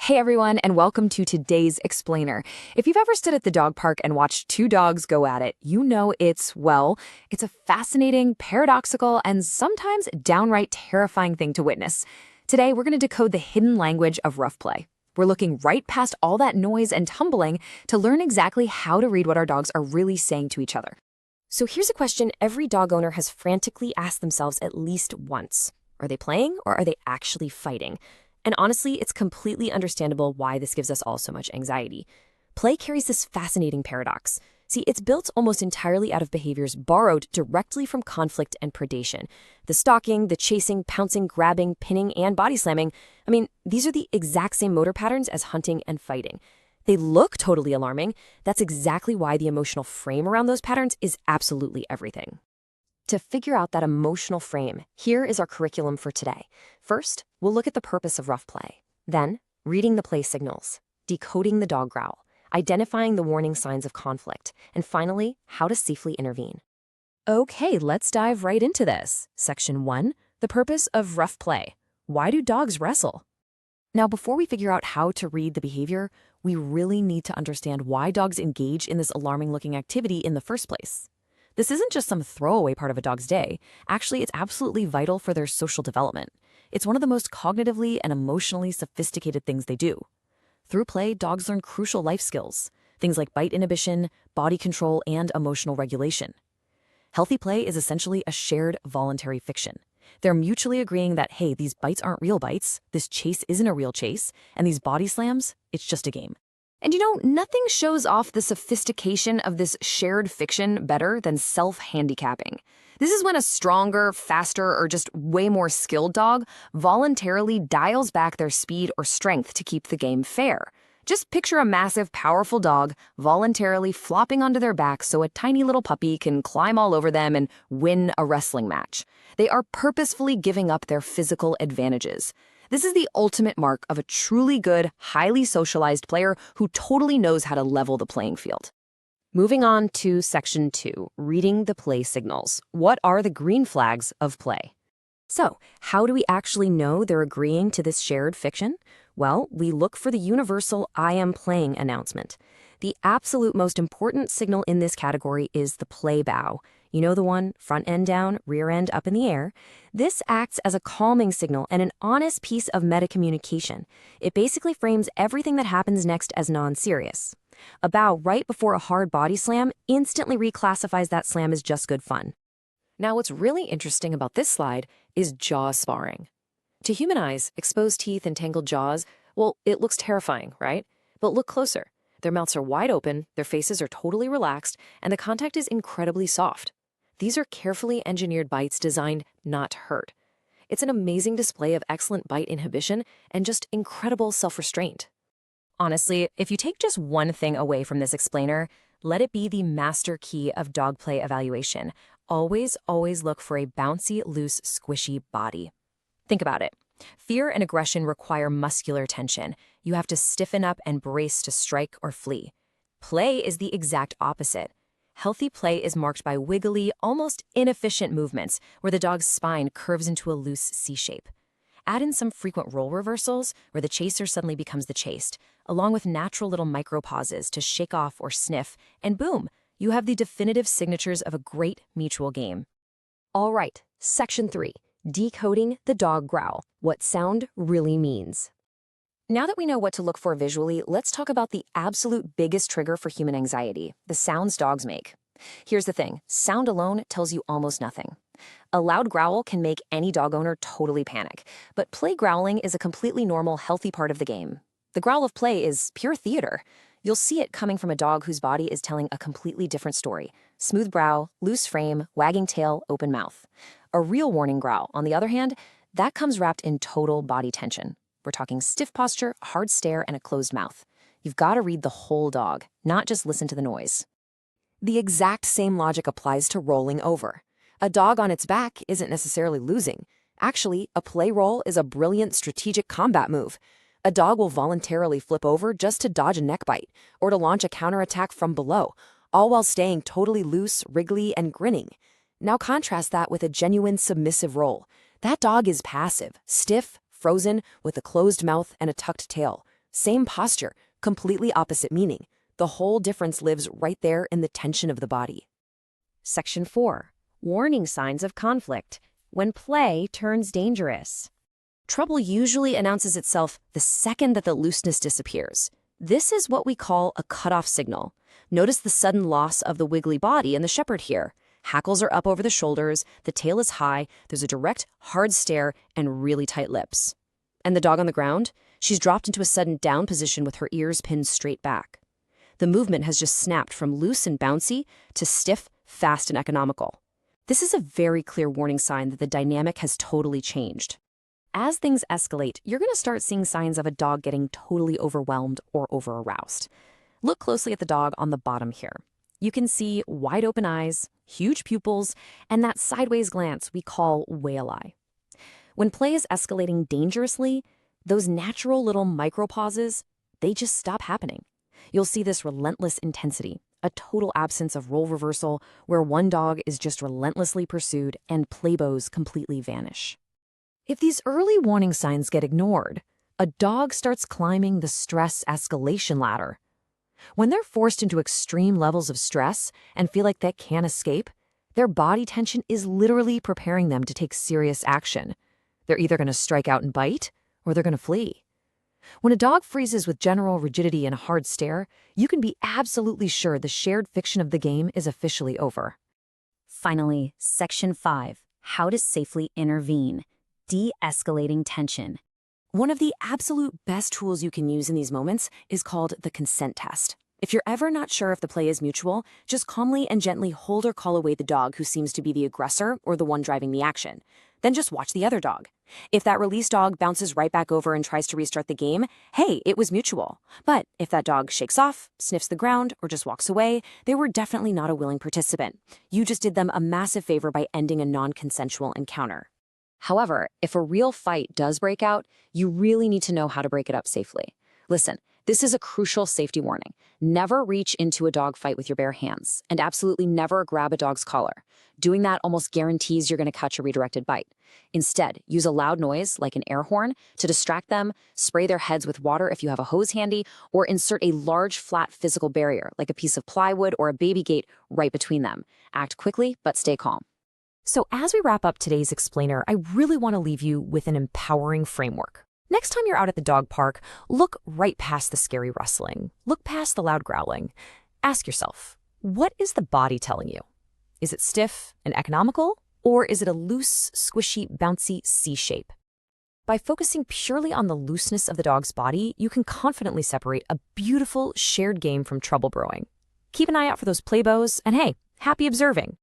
Hey everyone, and welcome to today's Explainer. If you've ever stood at the dog park and watched two dogs go at it, you know it's a fascinating, paradoxical, and sometimes downright terrifying thing to witness. Today, we're going to decode the hidden language of rough play. We're looking right past all that noise and tumbling to learn exactly how to read what our dogs are really saying to each other. So here's a question every dog owner has frantically asked themselves at least once. Are they playing or are they actually fighting? And honestly, it's completely understandable why this gives us all so much anxiety. Play carries this fascinating paradox. See, it's built almost entirely out of behaviors borrowed directly from conflict and predation. The stalking, the chasing, pouncing, grabbing, pinning, and body slamming, these are the exact same motor patterns as hunting and fighting. They look totally alarming. That's exactly why the emotional frame around those patterns is absolutely everything. To figure out that emotional frame, here is our curriculum for today. First, we'll look at the purpose of rough play. Then, reading the play signals, decoding the dog growl, identifying the warning signs of conflict, and finally, how to safely intervene. Okay, let's dive right into this. Section 1, the purpose of rough play. Why do dogs wrestle? Now, before we figure out how to read the behavior, we really need to understand why dogs engage in this alarming-looking activity in the first place. This isn't just some throwaway part of a dog's day. Actually, it's absolutely vital for their social development. It's one of the most cognitively and emotionally sophisticated things they do. Through play, dogs learn crucial life skills, things like bite inhibition, body control, and emotional regulation. Healthy play is essentially a shared voluntary fiction. They're mutually agreeing that, hey, these bites aren't real bites, this chase isn't a real chase, and these body slams, it's just a game. And nothing shows off the sophistication of this shared fiction better than self-handicapping. This is when a stronger, faster, or just way more skilled dog voluntarily dials back their speed or strength to keep the game fair. Just picture a massive, powerful dog voluntarily flopping onto their back so a tiny little puppy can climb all over them and win a wrestling match. They are purposefully giving up their physical advantages. This is the ultimate mark of a truly good, highly socialized player who totally knows how to level the playing field. Moving on to Section 2, reading the play signals. What are the green flags of play? So, how do we actually know they're agreeing to this shared fiction? Well, we look for the universal "I am playing" announcement. The absolute most important signal in this category is the play bow. You know the one, front end down, rear end up in the air? This acts as a calming signal and an honest piece of meta-communication. It basically frames everything that happens next as non-serious. A bow right before a hard body slam instantly reclassifies that slam as just good fun. Now, what's really interesting about this slide is jaw sparring. To human eyes, exposed teeth and tangled jaws, well, it looks terrifying, right? But look closer. Their mouths are wide open, their faces are totally relaxed, and the contact is incredibly soft. These are carefully engineered bites designed not to hurt. It's an amazing display of excellent bite inhibition and just incredible self-restraint. Honestly, if you take just one thing away from this explainer, let it be the master key of dog play evaluation. Always, always look for a bouncy, loose, squishy body. Think about it. Fear and aggression require muscular tension. You have to stiffen up and brace to strike or flee. Play is the exact opposite. Healthy play is marked by wiggly, almost inefficient movements where the dog's spine curves into a loose C shape. Add in some frequent role reversals where the chaser suddenly becomes the chased, along with natural little micro pauses to shake off or sniff, and boom, you have the definitive signatures of a great mutual game. All right, Section 3, decoding the dog growl, what sound really means. Now that we know what to look for visually, let's talk about the absolute biggest trigger for human anxiety, the sounds dogs make. Here's the thing, sound alone tells you almost nothing. A loud growl can make any dog owner totally panic, but play growling is a completely normal, healthy part of the game. The growl of play is pure theater. You'll see it coming from a dog whose body is telling a completely different story. Smooth brow, loose frame, wagging tail, open mouth. A real warning growl, on the other hand, that comes wrapped in total body tension. We're talking stiff posture, hard stare, and a closed mouth. You've got to read the whole dog, not just listen to the noise. The exact same logic applies to rolling over. A dog on its back isn't necessarily losing. Actually, a play roll is a brilliant strategic combat move. A dog will voluntarily flip over just to dodge a neck bite or to launch a counterattack from below, all while staying totally loose, wriggly, and grinning. Now contrast that with a genuine submissive roll. That dog is passive, stiff, frozen, with a closed mouth and a tucked tail. Same posture, completely opposite meaning. The whole difference lives right there in the tension of the body. Section 4. Warning signs of conflict. When play turns dangerous. Trouble usually announces itself the second that the looseness disappears. This is what we call a cutoff signal. Notice the sudden loss of the wiggly body in the shepherd here. Hackles are up over the shoulders, the tail is high, there's a direct, hard stare, and really tight lips. And the dog on the ground? She's dropped into a sudden down position with her ears pinned straight back. The movement has just snapped from loose and bouncy to stiff, fast, and economical. This is a very clear warning sign that the dynamic has totally changed. As things escalate, you're going to start seeing signs of a dog getting totally overwhelmed or over-aroused. Look closely at the dog on the bottom here. You can see wide open eyes, huge pupils, and that sideways glance we call whale eye. When play is escalating dangerously, those natural little micropauses, they just stop happening. You'll see this relentless intensity, a total absence of role reversal where one dog is just relentlessly pursued and playbows completely vanish. If these early warning signs get ignored, a dog starts climbing the stress escalation ladder. When they're forced into extreme levels of stress and feel like they can't escape, their body tension is literally preparing them to take serious action. They're either going to strike out and bite, or they're going to flee. When a dog freezes with general rigidity and a hard stare, you can be absolutely sure the shared fiction of the game is officially over. Finally, Section 5. How to safely intervene. De-escalating tension. One of the absolute best tools you can use in these moments is called the consent test. If you're ever not sure if the play is mutual, just calmly and gently hold or call away the dog who seems to be the aggressor or the one driving the action. Then just watch the other dog. If that release dog bounces right back over and tries to restart the game, hey, it was mutual. But if that dog shakes off, sniffs the ground, or just walks away, they were definitely not a willing participant. You just did them a massive favor by ending a non-consensual encounter. However, if a real fight does break out, you really need to know how to break it up safely. Listen, this is a crucial safety warning. Never reach into a dog fight with your bare hands, and absolutely never grab a dog's collar. Doing that almost guarantees you're going to catch a redirected bite. Instead, use a loud noise, like an air horn, to distract them, spray their heads with water if you have a hose handy, or insert a large, flat physical barrier, like a piece of plywood or a baby gate, right between them. Act quickly, but stay calm. So as we wrap up today's explainer, I really want to leave you with an empowering framework. Next time you're out at the dog park, look right past the scary rustling. Look past the loud growling. Ask yourself, what is the body telling you? Is it stiff and economical, or is it a loose, squishy, bouncy C shape? By focusing purely on the looseness of the dog's body, you can confidently separate a beautiful shared game from trouble brewing. Keep an eye out for those playbows, and hey, happy observing!